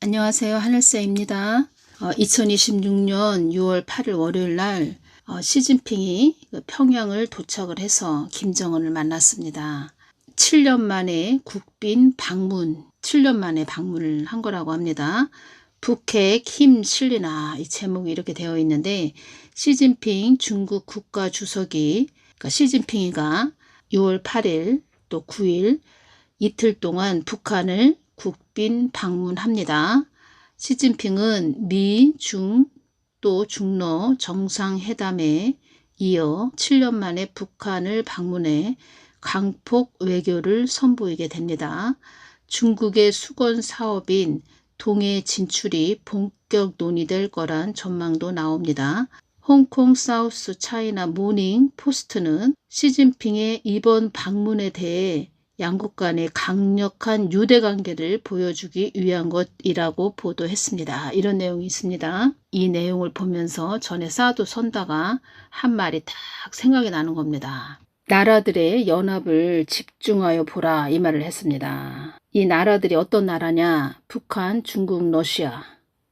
안녕하세요. 하늘새입니다. 2026년 6월 8일 월요일 날 시진핑이 평양을 도착을 해서 김정은을 만났습니다. 7년 만에 국빈 방문, 7년 만에 방문을 한 거라고 합니다. 북핵 힘 실리나, 이 제목이 이렇게 되어 있는데, 시진핑 중국 국가주석이, 그러니까 시진핑이가 6월 8일 또 9일 이틀 동안 북한을 국빈 방문합니다. 시진핑은 미, 중, 또 중러 정상회담에 이어 7년 만에 북한을 방문해 강폭 외교를 선보이게 됩니다. 중국의 수건 사업인 동해 진출이 본격 논의될 거란 전망도 나옵니다. 홍콩 사우스 차이나 모닝 포스트는 시진핑의 이번 방문에 대해 양국 간의 강력한 유대관계를 보여주기 위한 것이라고 보도했습니다. 이런 내용이 있습니다. 이 내용을 보면서 전에 사도 선다가 한 말이 딱 생각이 나는 겁니다. 나라들의 연합을 집중하여 보라, 이 말을 했습니다. 이 나라들이 어떤 나라냐? 북한, 중국, 러시아.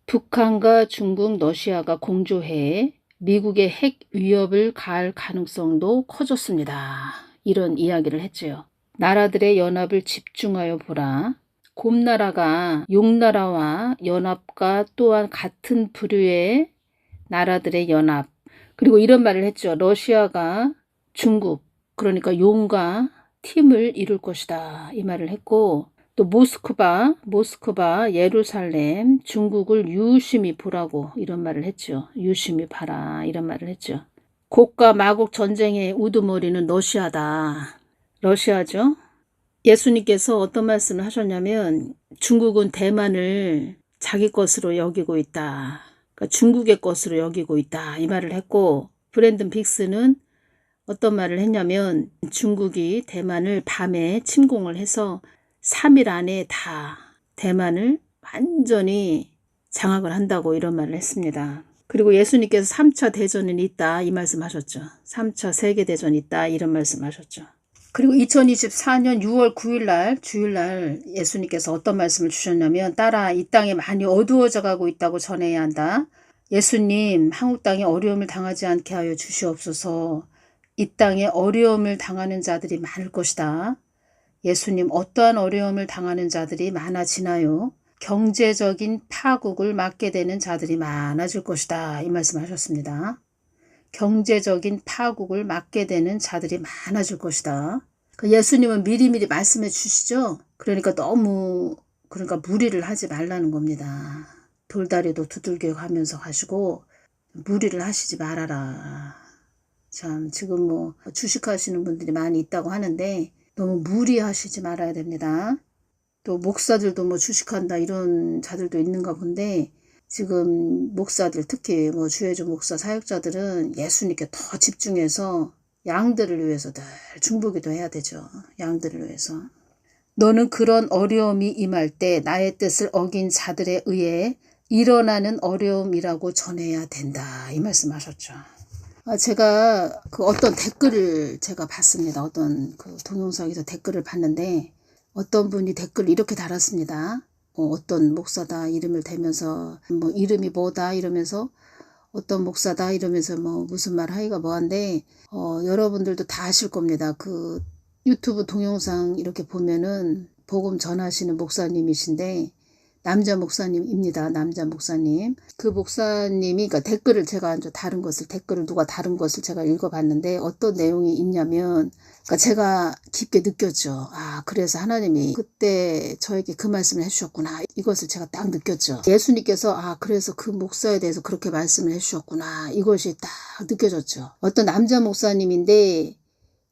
북한과 중국, 러시아가 공조해 미국의 핵 위협을 가할 가능성도 커졌습니다. 이런 이야기를 했지요. 나라들의 연합을 집중하여 보라. 곰나라가 용나라와 연합과 또한 같은 부류의 나라들의 연합. 그리고 이런 말을 했죠. 러시아가 중국, 그러니까 용과 팀을 이룰 것이다, 이 말을 했고, 또 모스크바, 예루살렘, 중국을 유심히 보라고 이런 말을 했죠. 유심히 봐라, 이런 말을 했죠. 곡과 마곡 전쟁의 우두머리는 러시아죠. 예수님께서 어떤 말씀을 하셨냐면, 중국은 대만을 자기 것으로 여기고 있다. 그러니까 중국의 것으로 여기고 있다, 이 말을 했고, 브랜든 빅스는 어떤 말을 했냐면, 중국이 대만을 밤에 침공을 해서 3일 안에 다 대만을 완전히 장악을 한다고 이런 말을 했습니다. 그리고 예수님께서 3차 대전은 있다, 이 말씀하셨죠. 3차 세계대전이 있다, 이런 말씀하셨죠. 그리고 2024년 6월 9일 날 주일날 예수님께서 어떤 말씀을 주셨냐면, 따라 이 땅이 많이 어두워져 가고 있다고 전해야 한다. 예수님, 한국 땅에 어려움을 당하지 않게 하여 주시옵소서. 이 땅에 어려움을 당하는 자들이 많을 것이다. 예수님, 어떠한 어려움을 당하는 자들이 많아지나요? 경제적인 파국을 맞게 되는 자들이 많아질 것이다, 이 말씀하셨습니다. 경제적인 파국을 맞게 되는 자들이 많아질 것이다. 예수님은 미리미리 말씀해 주시죠. 그러니까 무리를 하지 말라는 겁니다. 돌다리도 두들겨 가면서 가시고 무리를 하시지 말아라. 참, 지금 주식하시는 분들이 많이 있다고 하는데 너무 무리하시지 말아야 됩니다. 또 목사들도 주식한다 이런 자들도 있는가 본데, 지금 목사들, 특히 주혜주 목사 사역자들은 예수님께 더 집중해서 양들을 위해서 늘 중보기도 해야 되죠. 양들을 위해서. 너는 그런 어려움이 임할 때 나의 뜻을 어긴 자들에 의해 일어나는 어려움이라고 전해야 된다, 이 말씀하셨죠. 제가 어떤 댓글을 제가 봤습니다. 어떤 동영상에서 댓글을 봤는데, 어떤 분이 댓글을 이렇게 달았습니다. 어떤 목사다 이름을 대면서 이름이 뭐다 이러면서, 어떤 목사다 이러면서 무슨 말 하기가 뭐한데, 여러분들도 다 아실 겁니다. 유튜브 동영상 이렇게 보면은 복음 전하시는 목사님이신데, 남자 목사님입니다. 남자 목사님. 그 목사님이, 그러니까 댓글을 누가 다른 것을 제가 읽어봤는데, 어떤 내용이 있냐면, 그러니까 제가 깊게 느꼈죠. 그래서 하나님이 그때 저에게 그 말씀을 해주셨구나. 이것을 제가 딱 느꼈죠. 예수님께서 그래서 그 목사에 대해서 그렇게 말씀을 해주셨구나. 이것이 딱 느껴졌죠. 어떤 남자 목사님인데,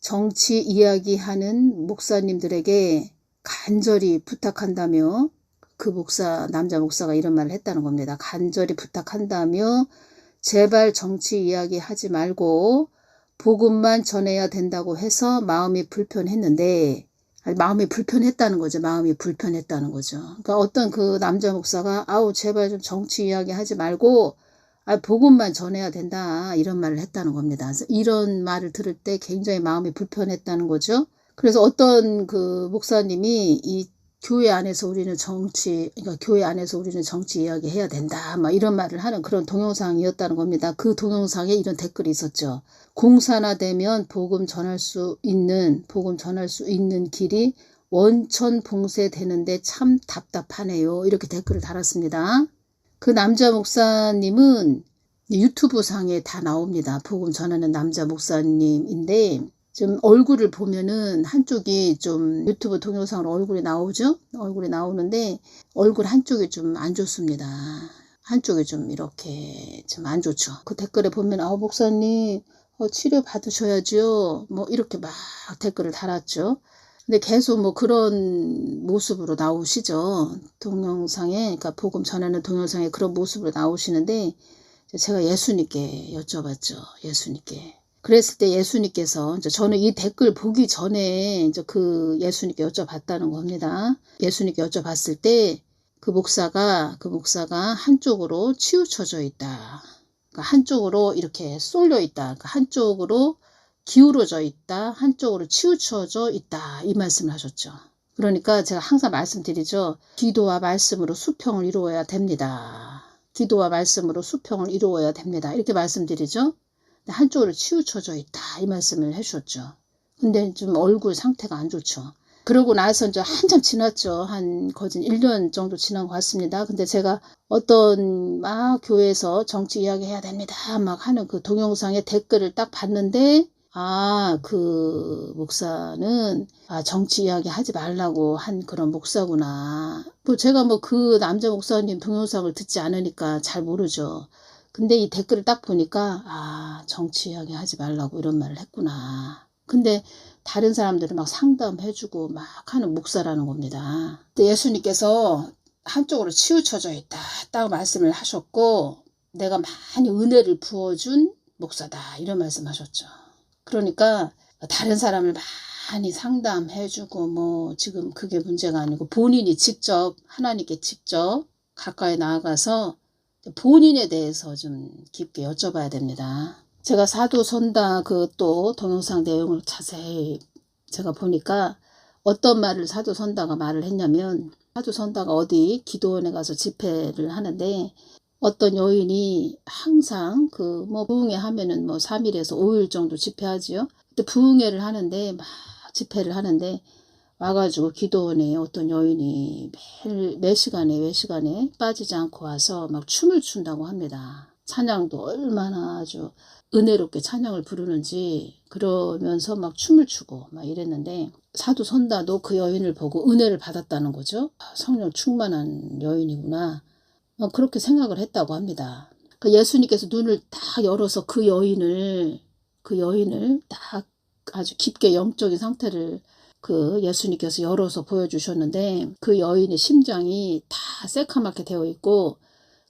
정치 이야기하는 목사님들에게 간절히 부탁한다며, 남자 목사가 이런 말을 했다는 겁니다. 간절히 부탁한다며 제발 정치 이야기 하지 말고 복음만 전해야 된다고 해서 마음이 불편했는데, 마음이 불편했다는 거죠. 그러니까 어떤 그 남자 목사가 제발 좀 정치 이야기 하지 말고 복음만 전해야 된다, 이런 말을 했다는 겁니다. 그래서 이런 말을 들을 때 굉장히 마음이 불편했다는 거죠. 그래서 어떤 그 목사님이 이 교회 안에서 우리는 그러니까 교회 안에서 우리는 정치 이야기 해야 된다. 막 이런 말을 하는 그런 동영상이었다는 겁니다. 그 동영상에 이런 댓글이 있었죠. 공사나 되면 복음 전할 수 있는 길이 원천 봉쇄되는데 참 답답하네요. 이렇게 댓글을 달았습니다. 그 남자 목사님은 유튜브 상에 다 나옵니다. 복음 전하는 남자 목사님인데 좀 얼굴을 보면은 한쪽이 좀 유튜브 동영상으로 얼굴이 나오죠? 얼굴이 나오는데 얼굴 한쪽이 좀 안 좋습니다. 한쪽이 좀 이렇게 좀 안 좋죠. 그 댓글에 보면 목사님 치료 받으셔야죠. 뭐 이렇게 막 댓글을 달았죠. 근데 계속 뭐 그런 모습으로 나오시죠. 동영상에, 그러니까 복음 전하는 동영상에 그런 모습으로 나오시는데 제가 예수님께 여쭤봤죠. 예수님께. 그랬을 때 예수님께서 저는 이 댓글 보기 전에 이제 그 예수님께 여쭤봤다는 겁니다. 예수님께 여쭤봤을 때 그 목사가 한쪽으로 치우쳐져 있다. 그러니까 한쪽으로 이렇게 쏠려 있다. 그러니까 한쪽으로 기울어져 있다. 한쪽으로 치우쳐져 있다. 이 말씀을 하셨죠. 그러니까 제가 항상 말씀드리죠. 기도와 말씀으로 수평을 이루어야 됩니다. 기도와 말씀으로 수평을 이루어야 됩니다. 이렇게 말씀드리죠. 한쪽으로 치우쳐져 있다. 이 말씀을 해주셨죠. 근데 좀 얼굴 상태가 안 좋죠. 그러고 나서 이제 한참 지났죠. 한 거진 1년 정도 지난 것 같습니다. 근데 제가 어떤 막 교회에서 정치 이야기 해야 됩니다. 막 하는 그 동영상에 댓글을 딱 봤는데 그 목사는 정치 이야기 하지 말라고 한 그런 목사구나. 뭐 제가 뭐 그 남자 목사님 동영상을 듣지 않으니까 잘 모르죠. 근데 이 댓글을 딱 보니까 정치 이야기 하지 말라고 이런 말을 했구나. 근데 다른 사람들은 막 상담해주고 막 하는 목사라는 겁니다. 근데 예수님께서 한쪽으로 치우쳐져 있다. 딱 말씀을 하셨고 내가 많이 은혜를 부어준 목사다. 이런 말씀하셨죠. 그러니까 다른 사람을 많이 상담해주고 뭐 지금 그게 문제가 아니고 본인이 직접 하나님께 직접 가까이 나아가서 본인에 대해서 좀 깊게 여쭤봐야 됩니다. 제가 사도선다 그 또 동영상 내용을 자세히 제가 보니까 어떤 말을 사도선다가 말을 했냐면 사도선다가 어디 기도원에 가서 집회를 하는데 어떤 여인이 항상 뭐 부흥회 하면은 뭐 3일에서 5일 정도 집회하지요. 근데 부흥회를 하는데 막 집회를 하는데 와가지고 기도원에 어떤 여인이 매 시간에 빠지지 않고 와서 막 춤을 춘다고 합니다. 찬양도 얼마나 아주 은혜롭게 찬양을 부르는지 그러면서 막 춤을 추고 막 이랬는데 사도 선다도 그 여인을 보고 은혜를 받았다는 거죠. 성령 충만한 여인이구나. 그렇게 생각을 했다고 합니다. 그 예수님께서 눈을 딱 열어서 그 여인을 딱 아주 깊게 영적인 상태를 그 예수님께서 열어서 보여주셨는데 그 여인의 심장이 다 새카맣게 되어 있고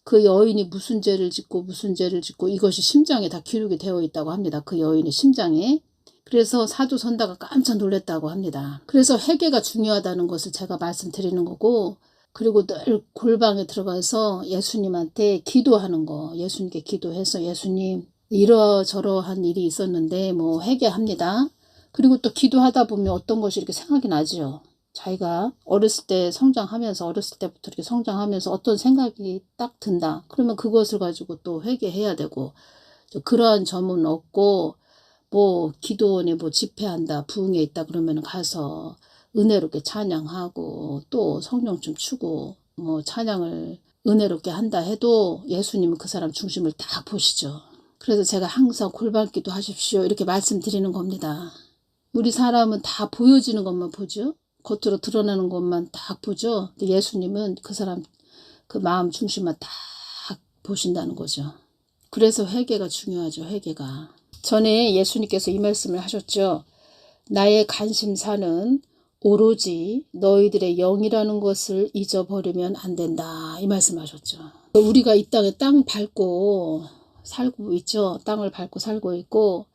그 여인이 무슨 죄를 짓고 이것이 심장에 다 기록이 되어 있다고 합니다. 그 여인의 심장에. 그래서 사도 선다가 깜짝 놀랐다고 합니다. 그래서 회개가 중요하다는 것을 제가 말씀드리는 거고 그리고 늘 골방에 들어가서 예수님한테 기도하는 거. 예수님께 기도해서 예수님 이러저러한 일이 있었는데 뭐 회개합니다. 그리고 또 기도하다 보면 어떤 것이 이렇게 생각이 나죠. 자기가 어렸을 때부터 이렇게 성장하면서 어떤 생각이 딱 든다. 그러면 그것을 가지고 또 회개해야 되고 그러한 점은 없고 뭐 기도원에 뭐 집회한다, 부흥회 있다 그러면 가서 은혜롭게 찬양하고 또 성령 좀 추고 뭐 찬양을 은혜롭게 한다 해도 예수님은 그 사람 중심을 딱 보시죠. 그래서 제가 항상 골방기도 하십시오 이렇게 말씀드리는 겁니다. 우리 사람은 다 보여지는 것만 보죠. 겉으로 드러나는 것만 딱 보죠. 근데 예수님은 그 사람 그 마음 중심만 딱 보신다는 거죠. 그래서 회개가 중요하죠. 회개가. 전에 예수님께서 이 말씀을 하셨죠. 나의 관심사는 오로지 너희들의 영이라는 것을 잊어버리면 안 된다. 이 말씀하셨죠. 우리가 이 땅에 땅 밟고 살고 있죠. 땅을 밟고 살고 있고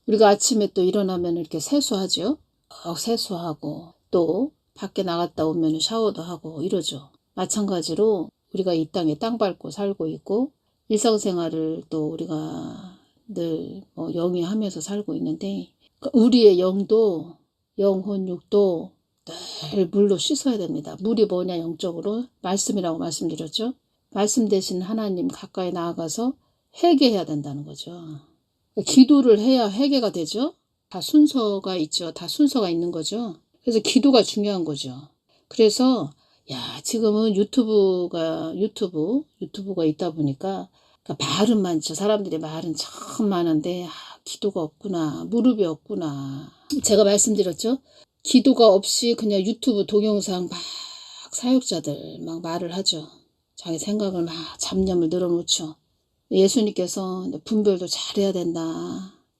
우리가 아침에 또 일어나면 이렇게 세수하죠. 세수하고 또 밖에 나갔다 오면 샤워도 하고 이러죠. 마찬가지로 우리가 이 땅에 땅 밟고 살고 있고 일상생활을 또 우리가 늘 영위하면서 살고 있는데 우리의 영도 영혼육도 늘 물로 씻어야 됩니다. 물이 뭐냐 영적으로? 말씀이라고 말씀드렸죠. 말씀 대신 하나님 가까이 나아가서 회개해야 된다는 거죠. 기도를 해야 회개가 되죠. 다 순서가 있죠. 다 순서가 있는 거죠. 그래서 기도가 중요한 거죠. 그래서 지금은 유튜브가 있다 보니까 말은 많죠. 사람들이 말은 참 많은데 기도가 없구나. 무릎이 없구나. 제가 말씀드렸죠. 기도가 없이 그냥 유튜브 동영상 막 사역자들 막 말을 하죠. 자기 생각을 막 잡념을 늘어놓죠. 예수님께서 분별도 잘해야 된다.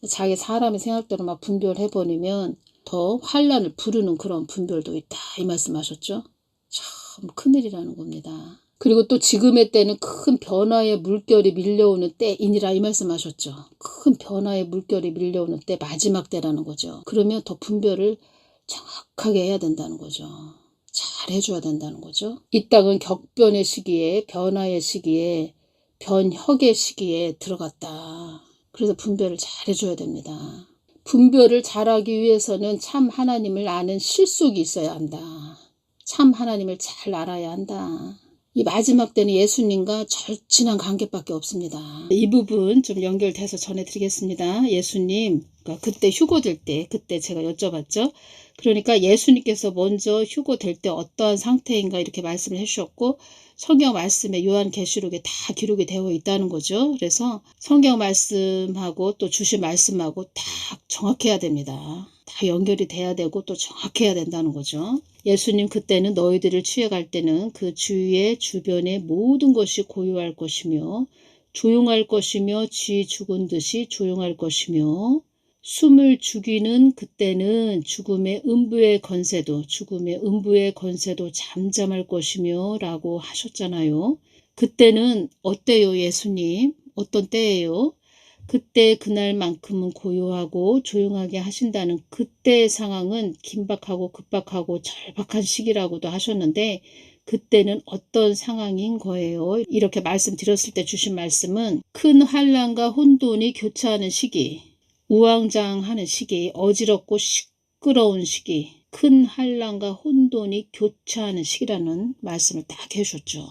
자기 사람의 생각대로 막 분별해버리면 더 환란을 부르는 그런 분별도 있다. 이 말씀하셨죠. 참 큰일이라는 겁니다. 그리고 또 지금의 때는 큰 변화의 물결이 밀려오는 때이니라 이 말씀하셨죠. 큰 변화의 물결이 밀려오는 때 마지막 때라는 거죠. 그러면 더 분별을 정확하게 해야 된다는 거죠. 잘 해줘야 된다는 거죠. 이 땅은 격변의 시기에 변화의 시기에 변혁의 시기에 들어갔다. 그래서 분별을 잘 해줘야 됩니다. 분별을 잘하기 위해서는 참 하나님을 아는 실속이 있어야 한다. 참 하나님을 잘 알아야 한다. 이 마지막 때는 예수님과 절친한 관계밖에 없습니다. 이 부분 좀 연결돼서 전해드리겠습니다. 예수님, 그때 휴거될 때, 그때 제가 여쭤봤죠. 그러니까 예수님께서 먼저 휴거될 때 어떠한 상태인가 이렇게 말씀을 해주셨고, 성경 말씀에 요한계시록에 다 기록이 되어 있다는 거죠. 그래서 성경 말씀하고 또 주신 말씀하고 다 정확해야 됩니다. 다 연결이 돼야 되고 또 정확해야 된다는 거죠. 예수님 그때는 너희들을 취해갈 때는 그 주위의 주변의 모든 것이 고요할 것이며 조용할 것이며 쥐 죽은 듯이 조용할 것이며 숨을 죽이는 그때는 죽음의 음부의 건세도 잠잠할 것이며 라고 하셨잖아요. 그때는 어때요 예수님? 어떤 때예요? 그때 그날만큼은 고요하고 조용하게 하신다는 그때의 상황은 긴박하고 급박하고 절박한 시기라고도 하셨는데 그때는 어떤 상황인 거예요? 이렇게 말씀드렸을 때 주신 말씀은 큰 환난과 혼돈이 교차하는 시기, 우왕좌왕하는 시기, 어지럽고 시끄러운 시기, 큰 환난과 혼돈이 교차하는 시기라는 말씀을 딱 해주셨죠.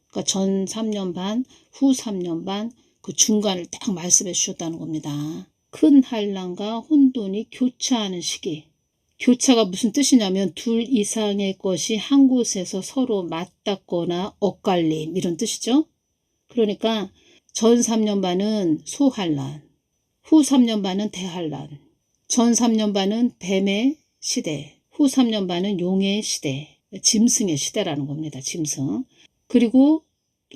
그러니까 전 3년 반, 후 3년 반, 그 중간을 딱 말씀해 주셨다는 겁니다. 큰 환난과 혼돈이 교차하는 시기. 교차가 무슨 뜻이냐면 둘 이상의 것이 한 곳에서 서로 맞닿거나 엇갈림 이런 뜻이죠. 그러니까 전 3년 반은 소환란, 후 3년 반은 대환란, 전 3년 반은 뱀의 시대, 후 3년 반은 용의 시대, 짐승의 시대라는 겁니다. 짐승. 그리고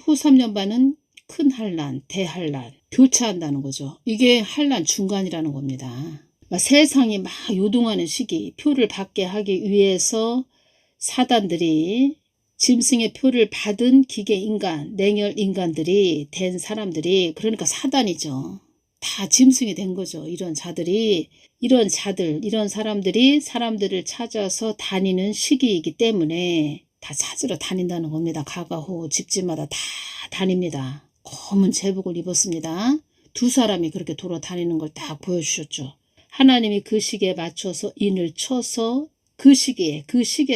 후 3년 반은 큰 환란, 대환란, 교차한다는 거죠. 이게 환란 중간이라는 겁니다. 세상이 막 요동하는 시기, 표를 받게 하기 위해서 사단들이 짐승의 표를 받은 기계 인간, 냉혈 인간들이 된 사람들이 그러니까 사단이죠. 다 짐승이 된 거죠. 이런 사람들이 사람들을 찾아서 다니는 시기이기 때문에 다 찾으러 다닌다는 겁니다. 가가호 집집마다 다 다닙니다. 검은 제복을 입었습니다. 두 사람이 그렇게 돌아다니는 걸 딱 보여주셨죠. 하나님이 그 시기에 맞춰서 인을 쳐서 그 시기에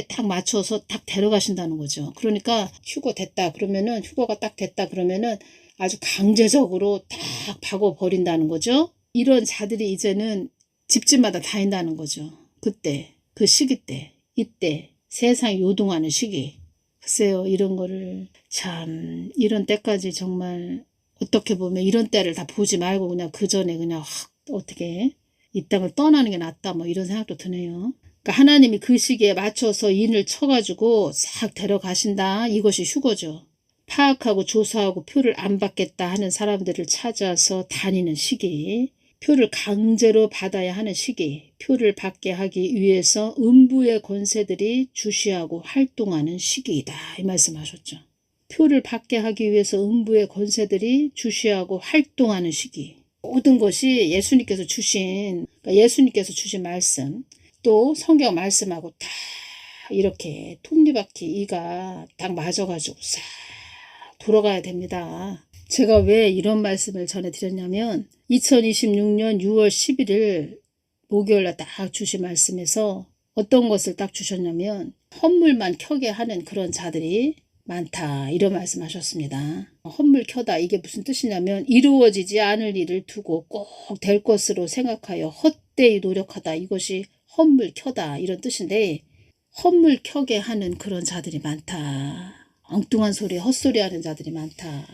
딱 맞춰서 딱 데려가신다는 거죠. 그러니까 휴거가 딱 됐다 그러면은 아주 강제적으로 딱 박아버린다는 거죠. 이런 자들이 이제는 집집마다 다닌다는 거죠. 그때, 그 시기 때, 이때 세상이 요동하는 시기. 글쎄요, 이런 거를 참 이런 때까지 정말 어떻게 보면 이런 때를 다 보지 말고 그냥 그 전에 그냥 어떻게 이 땅을 떠나는 게 낫다 뭐 이런 생각도 드네요. 그러니까 하나님이 그 시기에 맞춰서 인을 쳐가지고 싹 데려가신다. 이것이 휴거죠. 파악하고 조사하고 표를 안 받겠다 하는 사람들을 찾아서 다니는 시기, 표를 강제로 받아야 하는 시기, 표를 받게 하기 위해서 음부의 권세들이 주시하고 활동하는 시기이다. 이 말씀하셨죠. 표를 받게 하기 위해서 음부의 권세들이 주시하고 활동하는 시기. 모든 것이 예수님께서 주신 말씀, 또 성경 말씀하고 다 이렇게 톱니바퀴 이가 딱 맞아가지고 싹 돌아가야 됩니다. 제가 왜 이런 말씀을 전해드렸냐면 2026년 6월 11일 목요일날 딱 주신 말씀에서 어떤 것을 딱 주셨냐면 헛물만 켜게 하는 그런 자들이 많다 이런 말씀하셨습니다. 헛물 켜다 이게 무슨 뜻이냐면 이루어지지 않을 일을 두고 꼭 될 것으로 생각하여 헛되이 노력하다 이것이 헛물 켜다 이런 뜻인데 헛물 켜게 하는 그런 자들이 많다. 엉뚱한 소리 헛소리 하는 자들이 많다.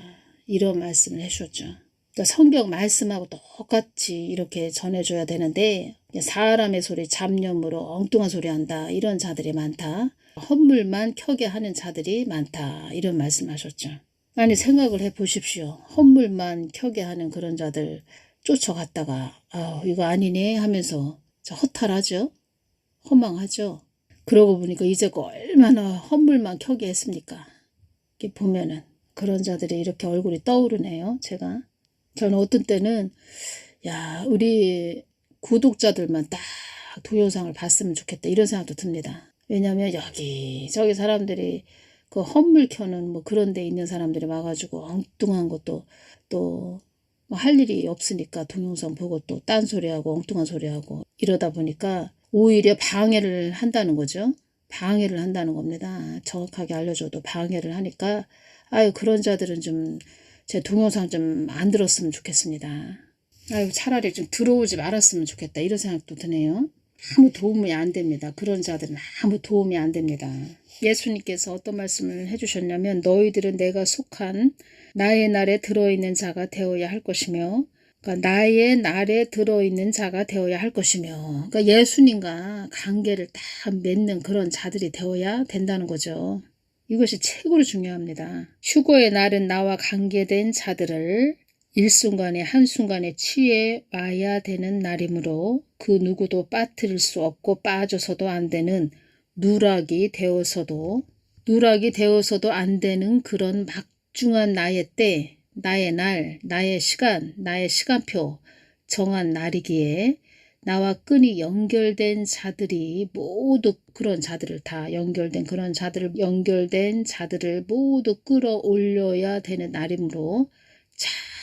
이런 말씀을 해주셨죠. 그러니까 성경 말씀하고 똑같이 이렇게 전해줘야 되는데 사람의 소리 잡념으로 엉뚱한 소리 한다. 이런 자들이 많다. 헛물만 켜게 하는 자들이 많다. 이런 말씀하셨죠. 아니 생각을 해보십시오. 헛물만 켜게 하는 그런 자들 쫓아갔다가 이거 아니네 하면서 허탈하죠. 허망하죠. 그러고 보니까 이제가 얼마나 헛물만 켜게 했습니까. 이렇게 보면은 그런 자들이 이렇게 얼굴이 떠오르네요. 저는 어떤 때는 우리 구독자들만 딱 동영상을 봤으면 좋겠다 이런 생각도 듭니다. 왜냐하면 여기저기 사람들이 그 헛물 켜는 뭐 그런 데 있는 사람들이 와가지고 엉뚱한 것도 또 할 일이 없으니까 동영상 보고 또 딴소리하고 엉뚱한 소리하고 이러다 보니까 오히려 방해를 한다는 거죠. 방해를 한다는 겁니다. 정확하게 알려줘도 방해를 하니까 그런 자들은 좀 제 동영상 좀 안 들었으면 좋겠습니다. 차라리 좀 들어오지 말았으면 좋겠다 이런 생각도 드네요. 아무 도움이 안 됩니다. 그런 자들은 아무 도움이 안 됩니다. 예수님께서 어떤 말씀을 해주셨냐면 너희들은 내가 속한 나의 날에 들어있는 자가 되어야 할 것이며 그러니까 나의 날에 들어있는 자가 되어야 할 것이며 그러니까 예수님과 관계를 딱 맺는 그런 자들이 되어야 된다는 거죠. 이것이 최고로 중요합니다. 휴거의 날은 나와 관계된 자들을 일순간에 한순간에 취해 와야 되는 날이므로 그 누구도 빠뜨릴 수 없고 빠져서도 안 되는 누락이 되어서도 안 되는 그런 막중한 나의 때, 나의 날, 나의 시간, 나의 시간표 정한 날이기에 나와 끈이 연결된 자들이 모두 그런 자들을 다 연결된 자들을 모두 끌어올려야 되는 날이므로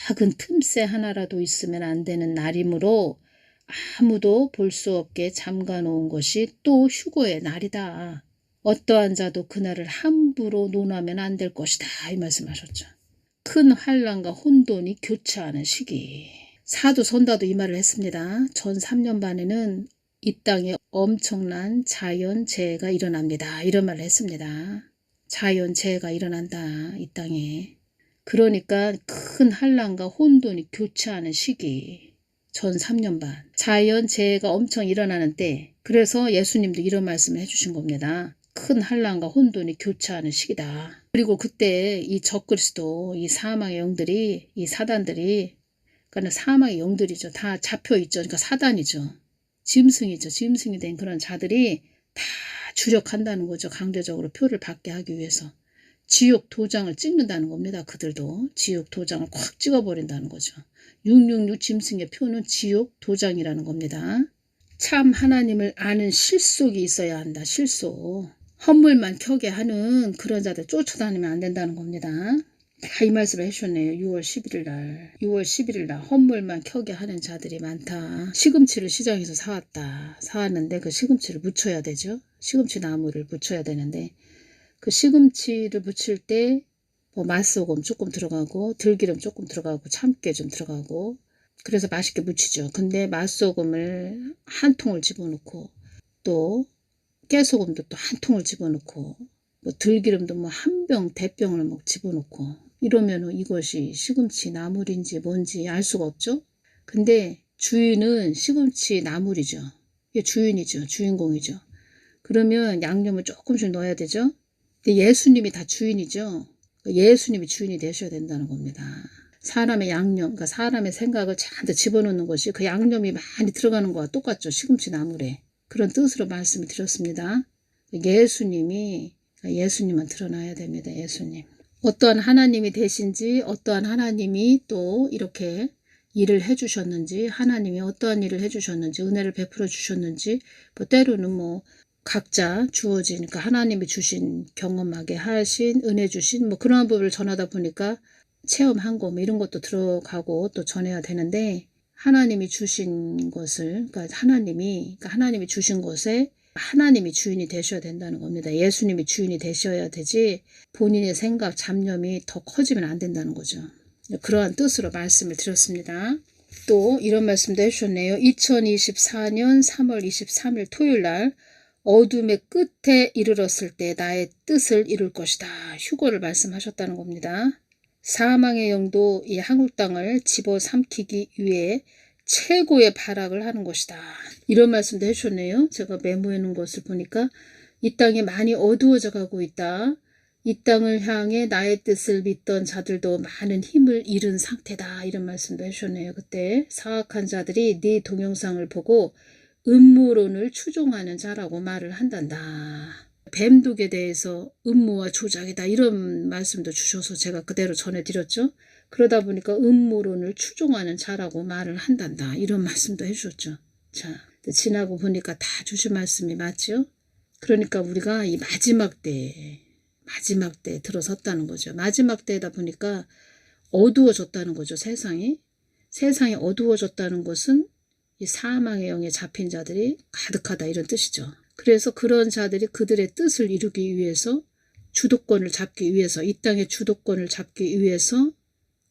작은 틈새 하나라도 있으면 안 되는 날이므로 아무도 볼 수 없게 잠가 놓은 것이 또 휴거의 날이다. 어떠한 자도 그날을 함부로 논하면 안 될 것이다. 이 말씀하셨죠. 큰 환난과 혼돈이 교차하는 시기. 사도 선다도 이 말을 했습니다. 전 3년 반에는 이 땅에 엄청난 자연재해가 일어납니다. 이런 말을 했습니다. 자연재해가 일어난다. 이 땅에. 그러니까 큰 환난과 혼돈이 교차하는 시기. 전 3년 반. 자연재해가 엄청 일어나는 때. 그래서 예수님도 이런 말씀을 해주신 겁니다. 큰 환난과 혼돈이 교차하는 시기다. 그리고 그때 이 적그리스도, 이 사망의 영들이, 이 사단들이 그러니까 사망의 영들이죠. 다 잡혀있죠. 그러니까 사단이죠. 짐승이죠. 짐승이 된 그런 자들이 다 주력한다는 거죠. 강제적으로 표를 받게 하기 위해서. 지옥 도장을 찍는다는 겁니다. 그들도 지옥 도장을 콱 찍어버린다는 거죠. 666 짐승의 표는 지옥 도장이라는 겁니다. 참 하나님을 아는 실속이 있어야 한다. 실속. 헛물만 켜게 하는 그런 자들 쫓아다니면 안 된다는 겁니다. 다 이 말씀을 해주셨네요. 6월 11일 날 헛물만 켜게 하는 자들이 많다. 시금치를 시장에서 사왔는데 그 시금치를 무쳐야 되죠. 시금치 나무를 무쳐야 되는데 그 시금치를 무칠 때 뭐 맛소금 조금 들어가고 들기름 조금 들어가고 참깨 좀 들어가고 그래서 맛있게 무치죠. 근데 맛소금을 한 통을 집어넣고 또 깨소금도 또 한 통을 집어넣고 뭐 들기름도 뭐 한 병 대병을 막 집어넣고 이러면 이것이 시금치 나물인지 뭔지 알 수가 없죠. 근데 주인은 시금치 나물이죠. 이게 주인이죠. 주인공이죠. 그러면 양념을 조금씩 넣어야 되죠. 근데 예수님이 다 주인이죠. 예수님이 주인이 되셔야 된다는 겁니다. 사람의 양념, 그러니까 사람의 생각을 잔뜩 집어넣는 것이 그 양념이 많이 들어가는 거와 똑같죠. 시금치 나물에. 그런 뜻으로 말씀을 드렸습니다. 예수님만 드러나야 됩니다. 예수님. 어떠한 하나님이 되신지 어떠한 하나님이 또 이렇게 일을 해주셨는지 하나님이 어떠한 일을 해주셨는지 은혜를 베풀어 주셨는지 뭐 때로는 뭐 각자 주어지니까 하나님이 주신 경험하게 하신 은혜 주신 뭐 그러한 부분을 전하다 보니까 체험한 거 뭐 이런 것도 들어가고 또 전해야 되는데 하나님이 주신 것을 그러니까 하나님이 주신 것에 하나님이 주인이 되셔야 된다는 겁니다. 예수님이 주인이 되셔야 되지 본인의 생각, 잡념이 더 커지면 안 된다는 거죠. 그러한 뜻으로 말씀을 드렸습니다. 또 이런 말씀도 해주셨네요. 2024년 3월 23일 토요일 날 어둠의 끝에 이르렀을 때 나의 뜻을 이룰 것이다. 휴거를 말씀하셨다는 겁니다. 사망의 영도 이 한국 땅을 집어삼키기 위해 최고의 발악을 하는 것이다. 이런 말씀도 해주셨네요. 제가 메모해 놓은 것을 보니까 이 땅이 많이 어두워져 가고 있다. 이 땅을 향해 나의 뜻을 믿던 자들도 많은 힘을 잃은 상태다. 이런 말씀도 해주셨네요. 그때 사악한 자들이 네 동영상을 보고 음모론을 추종하는 자라고 말을 한단다. 뱀독에 대해서 음모와 조작이다. 이런 말씀도 주셔서 제가 그대로 전해드렸죠. 그러다 보니까 음모론을 추종하는 자라고 말을 한단다. 이런 말씀도 해주셨죠. 자, 지나고 보니까 다 주신 말씀이 맞죠? 그러니까 우리가 이 마지막 때에 들어섰다는 거죠. 마지막 때다 보니까 어두워졌다는 거죠. 세상이 어두워졌다는 것은 이 사망의 영에 잡힌 자들이 가득하다 이런 뜻이죠. 그래서 그런 자들이 그들의 뜻을 이루기 위해서 주도권을 잡기 위해서 이 땅의 주도권을 잡기 위해서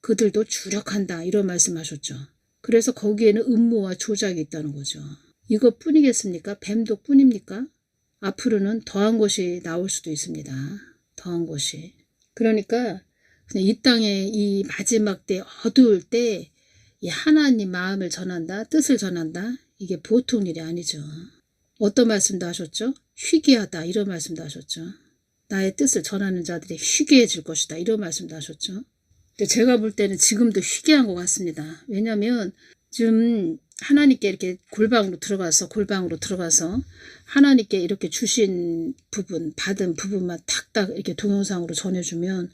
그들도 주력한다 이런 말씀하셨죠. 그래서 거기에는 음모와 조작이 있다는 거죠. 이것뿐이겠습니까? 뱀독뿐입니까? 앞으로는 더한 것이 나올 수도 있습니다. 더한 것이. 그러니까 그냥 이 땅의 이 마지막 때 어두울 때 이 하나님 마음을 전한다, 뜻을 전한다. 이게 보통 일이 아니죠. 어떤 말씀도 하셨죠? 희귀하다 이런 말씀도 하셨죠. 나의 뜻을 전하는 자들이 희귀해질 것이다 이런 말씀도 하셨죠. 근데 제가 볼 때는 지금도 희귀한 것 같습니다. 왜냐하면 지금 하나님께 이렇게 골방으로 들어가서 하나님께 이렇게 주신 부분, 받은 부분만 탁탁 이렇게 동영상으로 전해주면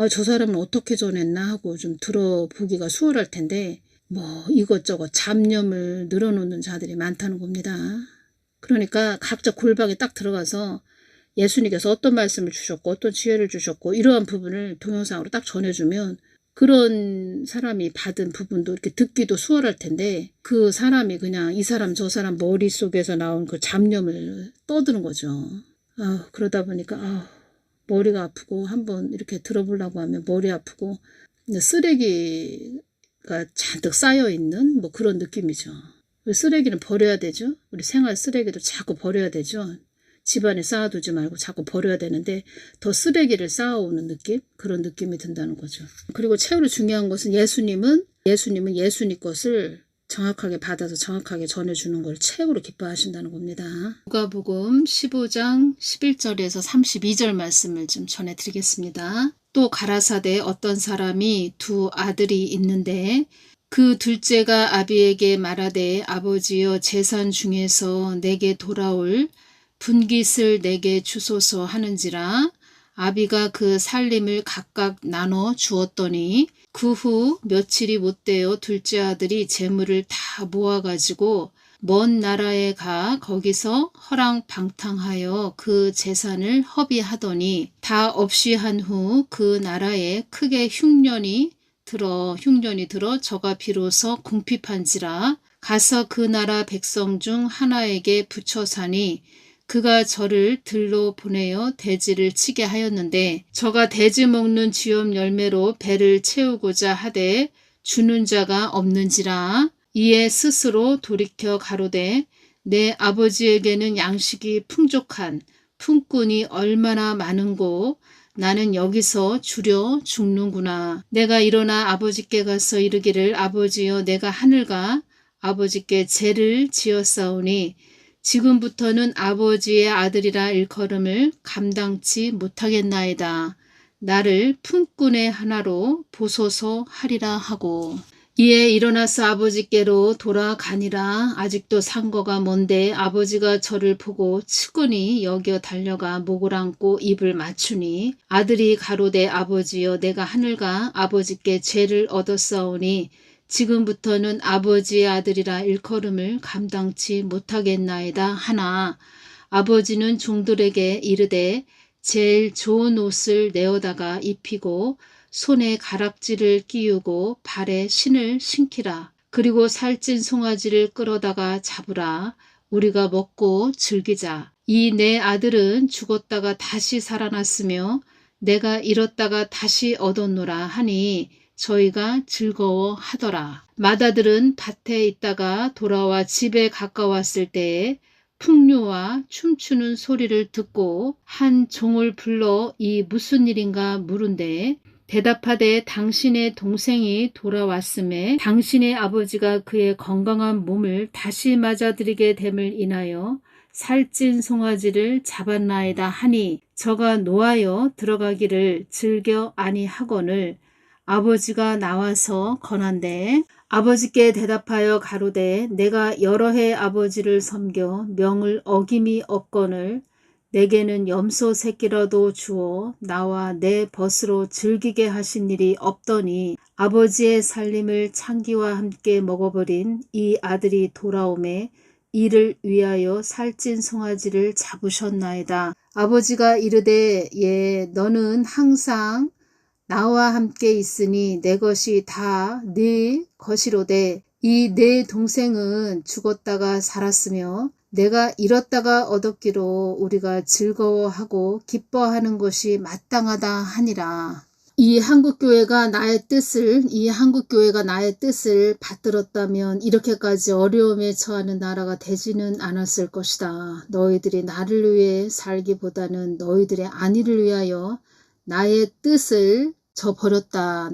저 사람은 어떻게 전했나 하고 좀 들어보기가 수월할 텐데 뭐 이것저것 잡념을 늘어놓는 자들이 많다는 겁니다. 그러니까 각자 골방에 딱 들어가서 예수님께서 어떤 말씀을 주셨고 어떤 지혜를 주셨고 이러한 부분을 동영상으로 딱 전해주면 그런 사람이 받은 부분도 이렇게 듣기도 수월할 텐데 그 사람이 그냥 이 사람 저 사람 머릿속에서 나온 그 잡념을 떠드는 거죠. 그러다 보니까 머리가 아프고 한번 이렇게 들어보려고 하면 머리 아프고 쓰레기가 잔뜩 쌓여있는 뭐 그런 느낌이죠. 우리 쓰레기는 버려야 되죠. 우리 생활 쓰레기도 자꾸 버려야 되죠. 집안에 쌓아두지 말고 자꾸 버려야 되는데 더 쓰레기를 쌓아오는 느낌? 그런 느낌이 든다는 거죠. 그리고 최후로 중요한 것은 예수님은 예수님 것을 정확하게 받아서 정확하게 전해주는 걸 최후로 기뻐하신다는 겁니다. 누가복음 15장 11절에서 32절 말씀을 좀 전해드리겠습니다. 또 가라사대 어떤 사람이 두 아들이 있는데 그 둘째가 아비에게 말하되 아버지여 재산 중에서 내게 돌아올 분깃을 내게 주소서 하는지라 아비가 그 살림을 각각 나눠 주었더니 그 후 며칠이 못되어 둘째 아들이 재물을 다 모아가지고 먼 나라에 가 거기서 허랑방탕하여 그 재산을 허비하더니 다 없이 한 후 그 나라에 크게 흉년이 들어 저가 비로소 궁핍한지라 가서 그 나라 백성 중 하나에게 붙여 사니 그가 저를 들로 보내어 돼지를 치게 하였는데 저가 돼지 먹는 쥐염 열매로 배를 채우고자 하되 주는 자가 없는지라 이에 스스로 돌이켜 가로되 내 아버지에게는 양식이 풍족한 품꾼이 얼마나 많은고 나는 여기서 주려 죽는구나. 내가 일어나 아버지께 가서 이르기를 아버지여 내가 하늘과 아버지께 죄를 지었사오니 지금부터는 아버지의 아들이라 일컬음을 감당치 못하겠나이다. 나를 품꾼의 하나로 보소서 하리라 하고 이에 일어나서 아버지께로 돌아가니라. 아직도 상거가 먼데 아버지가 저를 보고 측은히 여겨 달려가 목을 안고 입을 맞추니 아들이 가로되 아버지여 내가 하늘과 아버지께 죄를 얻었사오니 지금부터는 아버지의 아들이라 일컬음을 감당치 못하겠나이다 하나 아버지는 종들에게 이르되 제일 좋은 옷을 내어다가 입히고 손에 가락지를 끼우고 발에 신을 신기라. 그리고 살찐 송아지를 끌어다가 잡으라. 우리가 먹고 즐기자. 이 내 아들은 죽었다가 다시 살아났으며 내가 잃었다가 다시 얻었노라 하니 저희가 즐거워하더라. 맏아들은 밭에 있다가 돌아와 집에 가까웠을 때에 풍류와 춤추는 소리를 듣고 한 종을 불러 이 무슨 일인가 물은데 대답하되 당신의 동생이 돌아왔음에 당신의 아버지가 그의 건강한 몸을 다시 맞아들이게 됨을 인하여 살찐 송아지를 잡았나이다 하니 저가 노하여 들어가기를 즐겨 아니하거늘 아버지가 나와서 권한대 아버지께 대답하여 가로되 내가 여러 해 아버지를 섬겨 명을 어김이 없거늘 내게는 염소 새끼라도 주어 나와 내 벗으로 즐기게 하신 일이 없더니 아버지의 살림을 창기와 함께 먹어버린 이 아들이 돌아오매 이를 위하여 살찐 송아지를 잡으셨나이다. 아버지가 이르되 예 너는 항상 나와 함께 있으니 내 것이 다 네 것이로되 이 내 동생은 죽었다가 살았으며 내가 잃었다가 얻었기로 우리가 즐거워하고 기뻐하는 것이 마땅하다 하니라. 이 한국교회가 나의 뜻을 받들었다면 이렇게까지 어려움에 처하는 나라가 되지는 않았을 것이다. 너희들이 나를 위해 살기보다는 너희들의 안위를 위하여 나의 뜻을 저버렸다.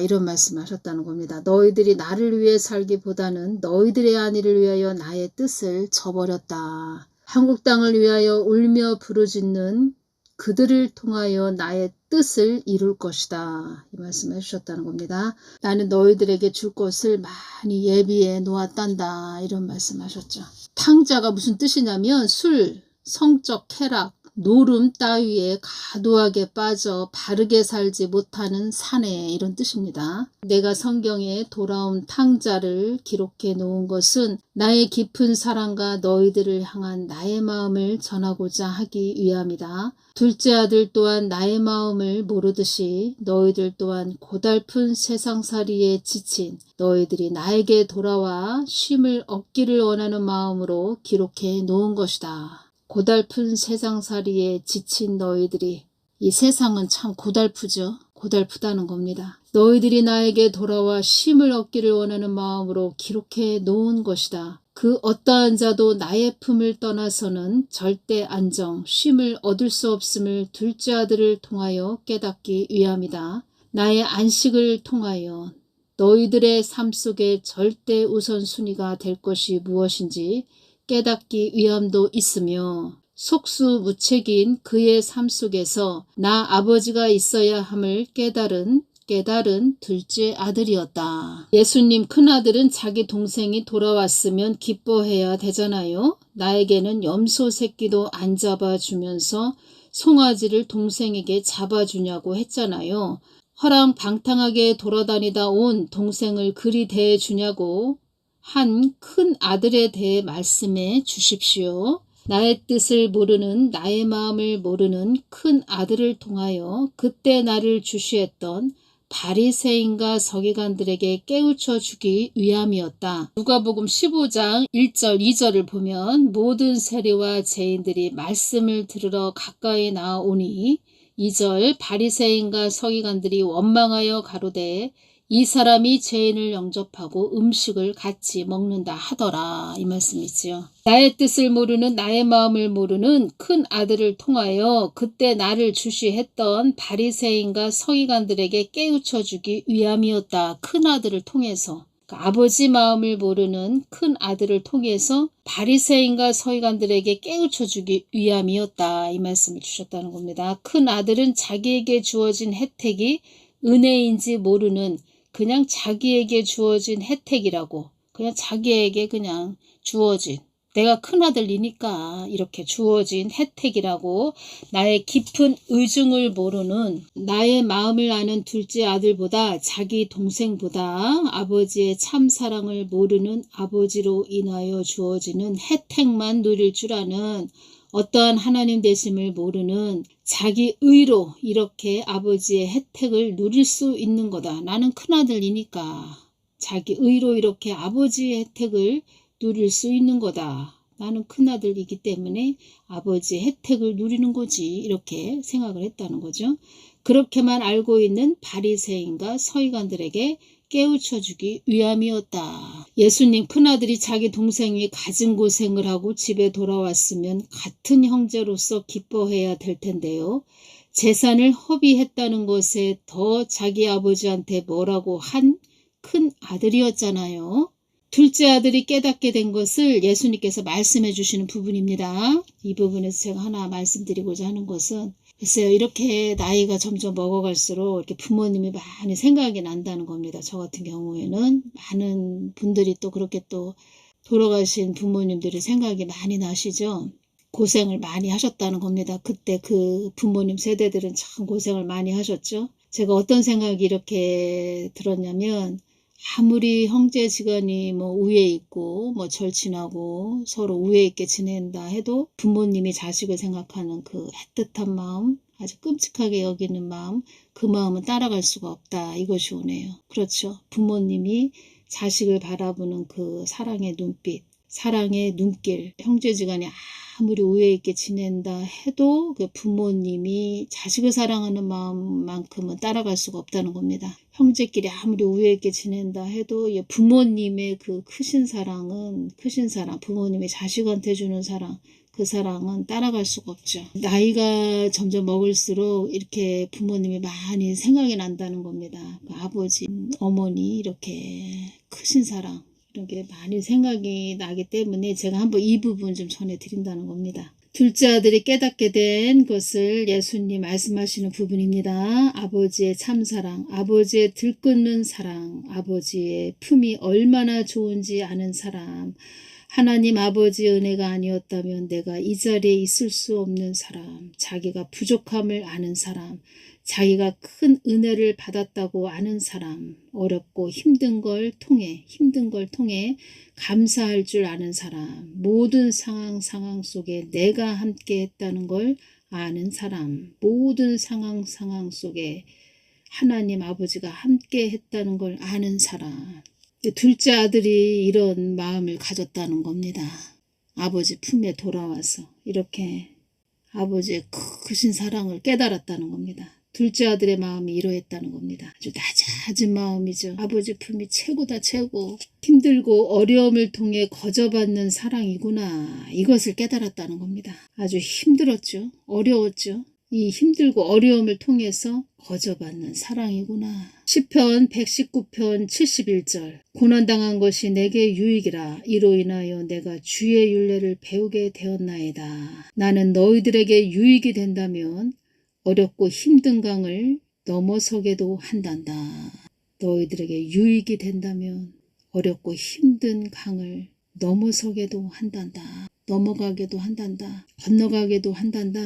이런 말씀하셨다는 겁니다. 너희들이 나를 위해 살기보다는 너희들의 안위를 위하여 나의 뜻을 저버렸다. 한국 땅을 위하여 울며 부르짖는 그들을 통하여 나의 뜻을 이룰 것이다. 이 말씀해 주셨다는 겁니다. 나는 너희들에게 줄 것을 많이 예비해 놓았단다. 이런 말씀하셨죠. 탕자가 무슨 뜻이냐면 술, 성적 쾌락, 노름 따위에 과도하게 빠져 바르게 살지 못하는 사내 이런 뜻입니다. 내가 성경에 돌아온 탕자를 기록해 놓은 것은 나의 깊은 사랑과 너희들을 향한 나의 마음을 전하고자 하기 위함이다. 둘째 아들 또한 나의 마음을 모르듯이 너희들 또한 고달픈 세상살이에 지친 너희들이 나에게 돌아와 쉼을 얻기를 원하는 마음으로 기록해 놓은 것이다. 고달픈 세상살이에 지친 너희들이 이 세상은 참 고달프죠. 고달프다는 겁니다. 너희들이 나에게 돌아와 쉼을 얻기를 원하는 마음으로 기록해 놓은 것이다. 그 어떠한 자도 나의 품을 떠나서는 절대 안정, 쉼을 얻을 수 없음을 둘째 아들을 통하여 깨닫기 위함이다. 나의 안식을 통하여 너희들의 삶 속에 절대 우선순위가 될 것이 무엇인지 깨닫기 위함도 있으며 속수무책인 그의 삶 속에서 나 아버지가 있어야 함을 깨달은 둘째 아들이었다. 예수님 큰아들은 자기 동생이 돌아왔으면 기뻐해야 되잖아요. 나에게는 염소 새끼도 안 잡아주면서 송아지를 동생에게 잡아주냐고 했잖아요. 허랑방탕하게 돌아다니다 온 동생을 그리 대해주냐고 한 큰 아들에 대해 말씀해 주십시오. 나의 뜻을 모르는 나의 마음을 모르는 큰 아들을 통하여 그때 나를 주시했던 바리새인과 서기관들에게 깨우쳐 주기 위함이었다. 누가복음 15장 1절 2절을 보면 모든 세리와 죄인들이 말씀을 들으러 가까이 나아오니 2절 바리새인과 서기관들이 원망하여 가로되 이 사람이 죄인을 영접하고 음식을 같이 먹는다 하더라. 이 말씀이지요. 나의 뜻을 모르는 나의 마음을 모르는 큰 아들을 통하여 그때 나를 주시했던 바리새인과 서기관들에게 깨우쳐 주기 위함이었다. 큰 아들을 통해서. 아버지 마음을 모르는 큰 아들을 통해서 바리새인과 서기관들에게 깨우쳐 주기 위함이었다. 이 말씀을 주셨다는 겁니다. 큰 아들은 자기에게 주어진 혜택이 은혜인지 모르는 그냥 자기에게 주어진 혜택이라고 그냥 자기에게 그냥 주어진 내가 큰아들이니까 이렇게 주어진 혜택이라고 나의 깊은 의중을 모르는 나의 마음을 아는 둘째 아들보다 자기 동생보다 아버지의 참 사랑을 모르는 아버지로 인하여 주어지는 혜택만 누릴 줄 아는 어떠한 하나님 되심을 모르는 자기 의로 이렇게 아버지의 혜택을 누릴 수 있는 거다. 나는 큰아들이니까 자기 의로 이렇게 아버지의 혜택을 누릴 수 있는 거다. 나는 큰아들이기 때문에 아버지의 혜택을 누리는 거지. 이렇게 생각을 했다는 거죠. 그렇게만 알고 있는 바리새인과 서기관들에게 깨우쳐주기 위함이었다. 예수님 큰아들이 자기 동생이 가진 고생을 하고 집에 돌아왔으면 같은 형제로서 기뻐해야 될 텐데요. 재산을 허비했다는 것에 더 자기 아버지한테 뭐라고 한 큰 아들이었잖아요. 둘째 아들이 깨닫게 된 것을 예수님께서 말씀해 주시는 부분입니다. 이 부분에서 제가 하나 말씀드리고자 하는 것은 글쎄요, 이렇게 나이가 점점 먹어갈수록 이렇게 부모님이 많이 생각이 난다는 겁니다. 저 같은 경우에는 많은 분들이 또 그렇게 또 돌아가신 부모님들이 생각이 많이 나시죠. 고생을 많이 하셨다는 겁니다. 그때 그 부모님 세대들은 참 고생을 많이 하셨죠. 제가 어떤 생각이 이렇게 들었냐면 아무리 형제지간이 뭐 우애 있고 뭐 절친하고 서로 우애 있게 지낸다 해도 부모님이 자식을 생각하는 그 애틋한 마음, 아주 끔찍하게 여기는 마음, 그 마음은 따라갈 수가 없다. 이것이 오네요. 그렇죠. 부모님이 자식을 바라보는 그 사랑의 눈빛, 사랑의 눈길, 형제지간이 아무리 우애 있게 지낸다 해도 그 부모님이 자식을 사랑하는 마음만큼은 따라갈 수가 없다는 겁니다. 형제끼리 아무리 우애 있게 지낸다 해도 부모님의 그 크신 사랑은 크신 사랑, 부모님이 자식한테 주는 사랑, 그 사랑은 따라갈 수가 없죠. 나이가 점점 먹을수록 이렇게 부모님이 많이 생각이 난다는 겁니다. 그 아버지, 어머니 이렇게 크신 사랑, 이렇게 많이 생각이 나기 때문에 제가 한번 이 부분 좀 전해드린다는 겁니다. 둘째 아들이 깨닫게 된 것을 예수님 말씀하시는 부분입니다. 아버지의 참사랑, 아버지의 들끓는 사랑, 아버지의 품이 얼마나 좋은지 아는 사람, 하나님 아버지의 은혜가 아니었다면 내가 이 자리에 있을 수 없는 사람, 자기가 부족함을 아는 사람, 자기가 큰 은혜를 받았다고 아는 사람, 어렵고 힘든 걸 통해 감사할 줄 아는 사람, 모든 상황 속에 내가 함께 했다는 걸 아는 사람, 모든 상황 속에 하나님 아버지가 함께 했다는 걸 아는 사람. 둘째 아들이 이런 마음을 가졌다는 겁니다. 아버지 품에 돌아와서 이렇게 아버지의 크신 사랑을 깨달았다는 겁니다. 둘째 아들의 마음이 이러했다는 겁니다. 아주 낮아진 마음이죠. 아버지 품이 최고다 최고. 힘들고 어려움을 통해 거저받는 사랑이구나. 이것을 깨달았다는 겁니다. 아주 힘들었죠. 어려웠죠. 이 힘들고 어려움을 통해서 거저받는 사랑이구나. 시편 119편 71절 고난당한 것이 내게 유익이라 이로 인하여 내가 주의 율례를 배우게 되었나이다. 나는 너희들에게 유익이 된다면 어렵고 힘든 강을 넘어서게도 한단다. 너희들에게 유익이 된다면 어렵고 힘든 강을 넘어서게도 한단다. 넘어가게도 한단다. 건너가게도 한단다.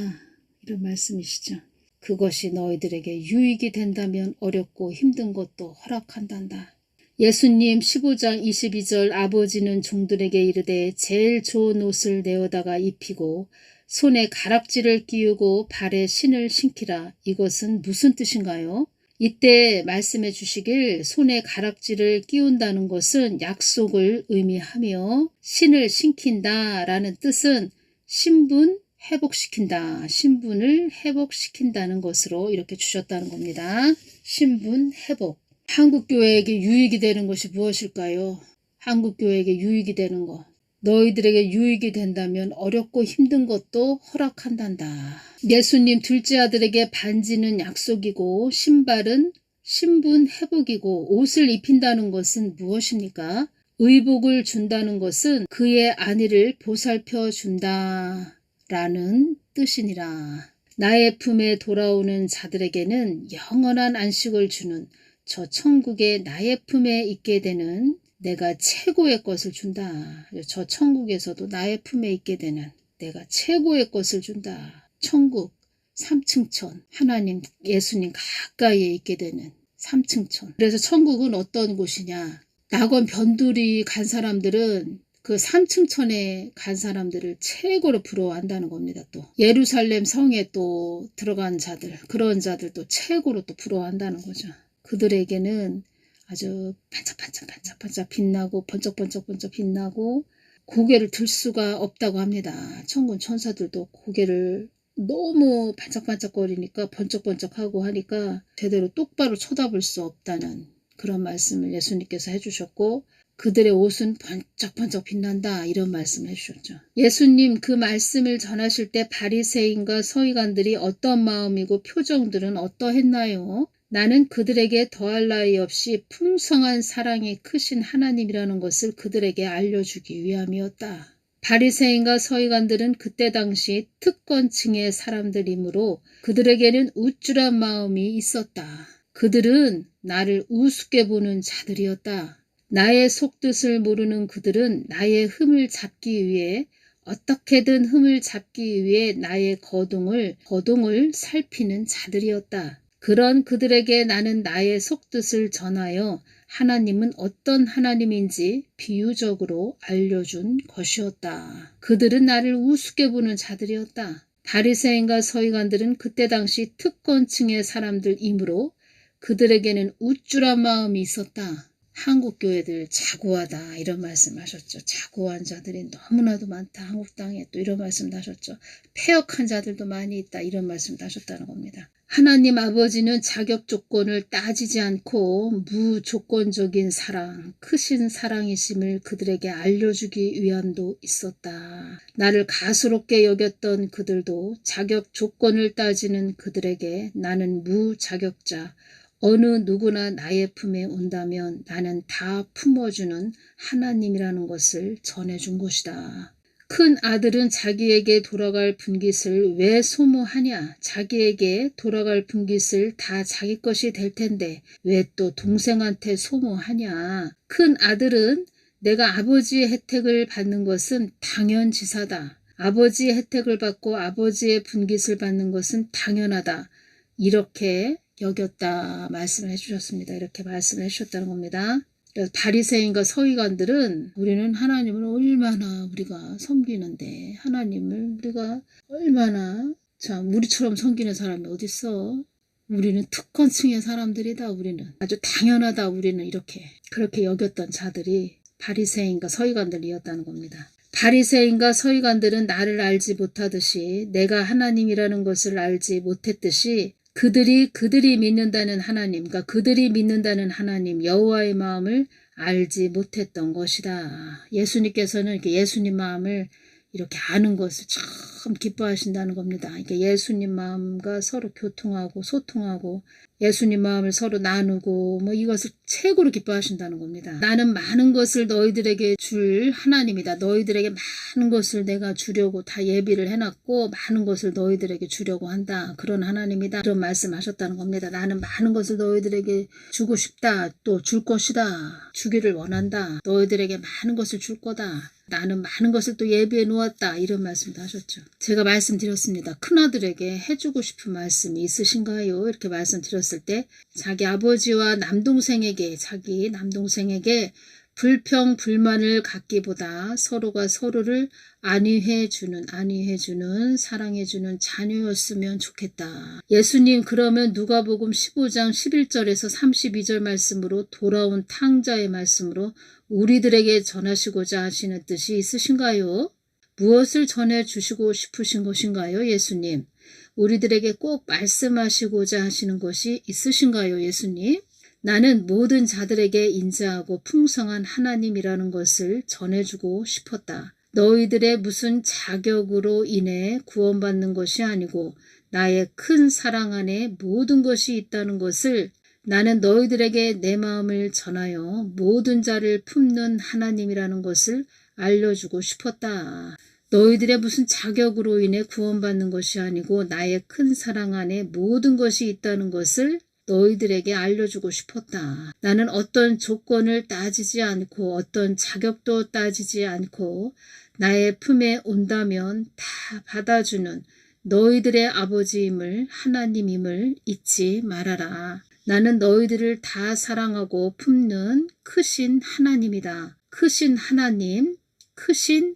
이런 말씀이시죠. 그것이 너희들에게 유익이 된다면 어렵고 힘든 것도 허락한단다. 예수님 15장 22절 아버지는 종들에게 이르되 제일 좋은 옷을 내어다가 입히고 손에 가락지를 끼우고 발에 신을 신기라. 이것은 무슨 뜻인가요? 이때 말씀해 주시길 손에 가락지를 끼운다는 것은 약속을 의미하며 신을 신긴다 라는 뜻은 신분 회복시킨다. 신분을 회복시킨다는 것으로 이렇게 주셨다는 겁니다. 신분 회복. 한국교회에게 유익이 되는 것이 무엇일까요? 한국교회에게 유익이 되는 것. 너희들에게 유익이 된다면 어렵고 힘든 것도 허락한단다. 예수님 둘째 아들에게 반지는 약속이고 신발은 신분 회복이고 옷을 입힌다는 것은 무엇입니까? 의복을 준다는 것은 그의 안위를 보살펴 준다 라는 뜻이니라. 나의 품에 돌아오는 자들에게는 영원한 안식을 주는 저 천국에 나의 품에 있게 되는 내가 최고의 것을 준다. 저 천국에서도 나의 품에 있게 되는 내가 최고의 것을 준다. 천국 3층천 하나님 예수님 가까이에 있게 되는 3층천. 그래서 천국은 어떤 곳이냐. 낙원 변두리 간 사람들은 그 3층천에 간 사람들을 최고로 부러워한다는 겁니다. 또 예루살렘 성에 또 들어간 자들 그런 자들도 최고로 또 부러워한다는 거죠. 그들에게는 아주 반짝반짝 빛나고 번쩍번쩍 빛나고 고개를 들 수가 없다고 합니다. 천군 천사들도 고개를 너무 반짝반짝거리니까 번쩍번쩍하고 하니까 제대로 똑바로 쳐다볼 수 없다는 그런 말씀을 예수님께서 해주셨고, 그들의 옷은 번쩍번쩍 빛난다 이런 말씀을 해주셨죠. 예수님 그 말씀을 전하실 때 바리새인과 서기관들이 어떤 마음이고 표정들은 어떠했나요? 나는 그들에게 더할 나위 없이 풍성한 사랑이 크신 하나님이라는 것을 그들에게 알려주기 위함이었다. 바리새인과 서기관들은 그때 당시 특권층의 사람들이므로 그들에게는 우쭐한 마음이 있었다. 그들은 나를 우습게 보는 자들이었다. 나의 속뜻을 모르는 그들은 나의 흠을 잡기 위해 어떻게든 흠을 잡기 위해 나의 거동을 살피는 자들이었다. 그런 그들에게 나는 나의 속뜻을 전하여 하나님은 어떤 하나님인지 비유적으로 알려준 것이었다. 그들은 나를 우습게 보는 자들이었다. 바리새인과 서기관들은 그때 당시 특권층의 사람들이므로 그들에게는 우쭐한 마음이 있었다. 한국 교회들 자고하다 이런 말씀하셨죠. 자고한 자들이 너무나도 많다. 한국 땅에 또 이런 말씀도 하셨죠. 폐역한 자들도 많이 있다 이런 말씀도 하셨다는 겁니다. 하나님 아버지는 자격 조건을 따지지 않고 무조건적인 사랑, 크신 사랑이심을 그들에게 알려주기 위함도 있었다. 나를 가소롭게 여겼던 그들도 자격 조건을 따지는 그들에게 나는 무자격자, 어느 누구나 나의 품에 온다면 나는 다 품어주는 하나님이라는 것을 전해준 것이다. 큰 아들은 자기에게 돌아갈 분깃을 왜 소모하냐? 자기에게 돌아갈 분깃을 다 자기 것이 될 텐데 왜 또 동생한테 소모하냐? 큰 아들은 내가 아버지의 혜택을 받는 것은 당연지사다. 아버지의 혜택을 받고 아버지의 분깃을 받는 것은 당연하다. 이렇게 여겼다 말씀을 해주셨습니다. 이렇게 말씀을 해주셨다는 겁니다. 그래서 바리새인과 서기관들은 우리는 하나님을 얼마나 우리가 섬기는데 하나님을 우리가 얼마나 참 우리처럼 섬기는 사람이 어딨어. 우리는 특권층의 사람들이다. 우리는 아주 당연하다. 우리는 이렇게 그렇게 여겼던 자들이 바리새인과 서기관들이었다는 겁니다. 바리새인과 서기관들은 나를 알지 못하듯이 내가 하나님이라는 것을 알지 못했듯이 그들이 믿는다는 하나님, 그러니까 그들이 믿는다는 하나님 여호와의 마음을 알지 못했던 것이다. 예수님께서는 이렇게 예수님 마음을 이렇게 아는 것을 참 기뻐하신다는 겁니다. 이게 예수님 마음과 서로 교통하고 소통하고 예수님 마음을 서로 나누고 뭐 이것을 최고로 기뻐하신다는 겁니다. 나는 많은 것을 너희들에게 줄 하나님이다. 너희들에게 많은 것을 내가 주려고 다 예비를 해놨고 많은 것을 너희들에게 주려고 한다. 그런 하나님이다. 그런 말씀하셨다는 겁니다. 나는 많은 것을 너희들에게 주고 싶다. 또 줄 것이다. 주기를 원한다. 너희들에게 많은 것을 줄 거다. 나는 많은 것을 또 예비해 놓았다. 이런 말씀도 하셨죠. 제가 말씀드렸습니다. 큰아들에게 해주고 싶은 말씀이 있으신가요? 이렇게 말씀드렸을 때 자기 아버지와 자기 남동생에게 불평 불만을 갖기보다 서로가 서로를 안위해주는 사랑해주는 자녀였으면 좋겠다. 예수님 그러면 누가복음 15장 11절에서 32절 말씀으로 돌아온 탕자의 말씀으로 우리들에게 전하시고자 하시는 뜻이 있으신가요? 무엇을 전해주시고 싶으신 것인가요? 예수님 우리들에게 꼭 말씀하시고자 하시는 것이 있으신가요? 예수님 나는 모든 자들에게 인자하고 풍성한 하나님이라는 것을 전해주고 싶었다. 너희들의 무슨 자격으로 인해 구원받는 것이 아니고 나의 큰 사랑 안에 모든 것이 있다는 것을 나는 너희들에게 내 마음을 전하여 모든 자를 품는 하나님이라는 것을 알려주고 싶었다. 너희들의 무슨 자격으로 인해 구원받는 것이 아니고 나의 큰 사랑 안에 모든 것이 있다는 것을 너희들에게 알려주고 싶었다. 나는 어떤 조건을 따지지 않고 어떤 자격도 따지지 않고 나의 품에 온다면 다 받아주는 너희들의 아버지임을 하나님임을 잊지 말아라. 나는 너희들을 다 사랑하고 품는 크신 하나님이다. 크신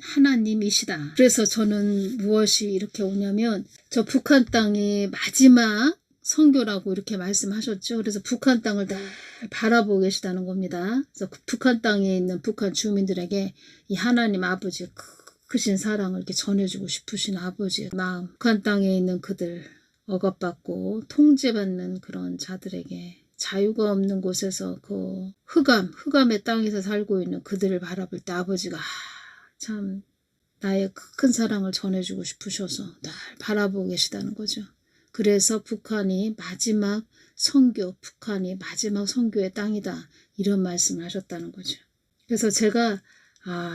하나님이시다. 그래서 저는 무엇이 이렇게 오냐면 저 북한 땅이 마지막 선교라고 이렇게 말씀하셨죠. 그래서 북한 땅을 다 바라보고 계시다는 겁니다. 그래서 북한 땅에 있는 북한 주민들에게 이 하나님 아버지의 크신 사랑을 이렇게 전해주고 싶으신 아버지의 마음, 북한 땅에 있는 그들, 억압받고 통제받는 그런 자들에게 자유가 없는 곳에서 그 흑암의 땅에서 살고 있는 그들을 바라볼 때 아버지가 참 나의 큰 사랑을 전해주고 싶으셔서 날 바라보고 계시다는 거죠. 그래서 북한이 마지막 선교의 땅이다. 이런 말씀을 하셨다는 거죠. 그래서 제가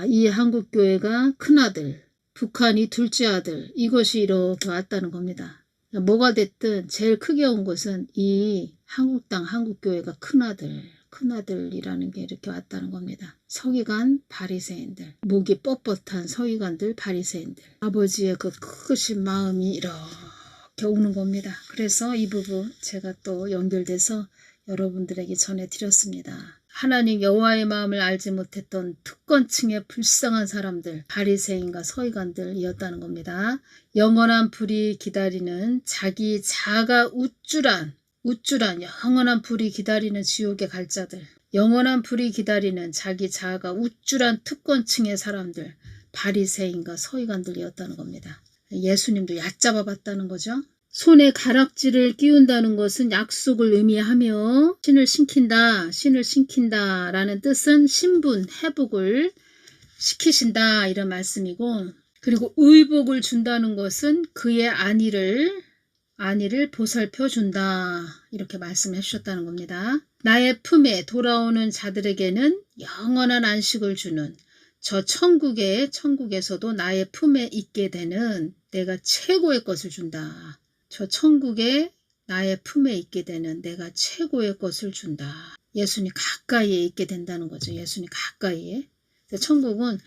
이 한국교회가 큰아들, 북한이 둘째 아들, 이것이 이렇게 왔다는 겁니다. 뭐가 됐든 제일 크게 온 것은 이 한국 땅, 한국교회가 큰아들이라는 게 이렇게 왔다는 겁니다. 서기관 바리새인들, 목이 뻣뻣한 서기관들 바리새인들, 아버지의 그 크신 마음이 이렇게 오는 겁니다. 그래서 이 부분 제가 또 연결돼서 여러분들에게 전해드렸습니다. 하나님 여호와의 마음을 알지 못했던 특권층의 불쌍한 사람들, 바리새인과 서기관들이었다는 겁니다. 영원한 불이 기다리는 자기 자아가 우쭐한 영원한 불이 기다리는 지옥에 갈 자들, 영원한 불이 기다리는 자기 자아가 우쭐한 특권층의 사람들, 바리새인과 서기관들이었다는 겁니다. 예수님도 얕잡아 봤다는 거죠. 손에 가락지를 끼운다는 것은 약속을 의미하며 신을 신킨다 라는 뜻은 신분, 회복을 시키신다 이런 말씀이고, 그리고 의복을 준다는 것은 그의 안위를 보살펴 준다 이렇게 말씀해 주셨다는 겁니다. 나의 품에 돌아오는 자들에게는 영원한 안식을 주는 저 천국에서도 나의 품에 있게 되는 내가 최고의 것을 준다. 저 천국에 나의 품에 있게 되는 내가 최고의 것을 준다. 예수님 가까이에 있게 된다는 거죠. 예수님 가까이에. 천국은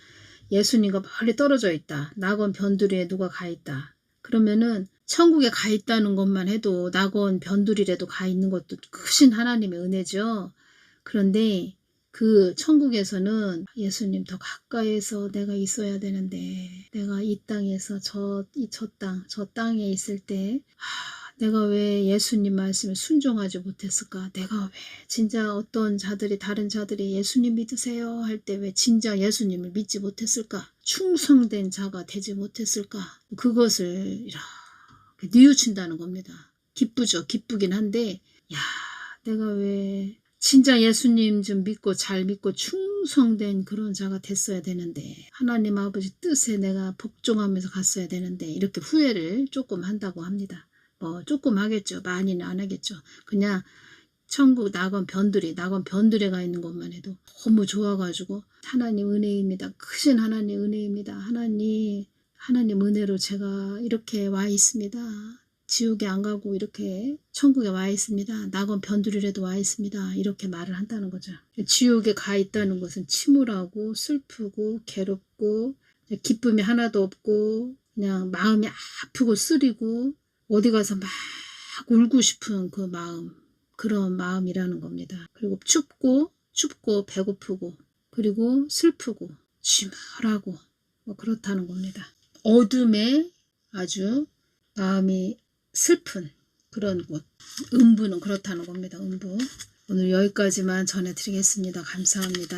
예수님과 멀리 떨어져 있다. 낙원 변두리에 누가 가 있다. 그러면은 천국에 가 있다는 것만 해도 낙원 변두리라도 가 있는 것도 크신 하나님의 은혜죠. 그런데 그 천국에서는 예수님 더 가까이에서 내가 있어야 되는데, 내가 이 땅에서 저 땅에 있을 때 내가 왜 예수님 말씀에 순종하지 못했을까? 내가 왜 진짜 다른 자들이 예수님 믿으세요 할 때 왜 진짜 예수님을 믿지 못했을까? 충성된 자가 되지 못했을까? 그것을 이렇게 뉘우친다는 겁니다. 기쁘죠. 기쁘긴 한데 내가 왜 진짜 예수님 좀 잘 믿고 충성된 그런 자가 됐어야 되는데, 하나님 아버지 뜻에 내가 복종하면서 갔어야 되는데, 이렇게 후회를 조금 한다고 합니다. 조금 하겠죠. 많이는 안 하겠죠. 그냥 천국 낙원 변두리에 가 있는 것만 해도 너무 좋아가지고 하나님 은혜입니다. 크신 하나님 은혜입니다. 하나님 은혜로 제가 이렇게 와 있습니다. 지옥에 안 가고 이렇게 천국에 와 있습니다. 낙원 변두리라도 와 있습니다. 이렇게 말을 한다는 거죠. 지옥에 가 있다는 것은 침울하고 슬프고 괴롭고 기쁨이 하나도 없고 그냥 마음이 아프고 쓰리고 어디 가서 막 울고 싶은 그 마음, 그런 마음이라는 겁니다. 그리고 춥고 배고프고 그리고 슬프고 침울하고 그렇다는 겁니다. 어둠에 아주 마음이 슬픈 그런 곳, 음부는 그렇다는 겁니다. 음부. 오늘 여기까지만 전해드리겠습니다. 감사합니다.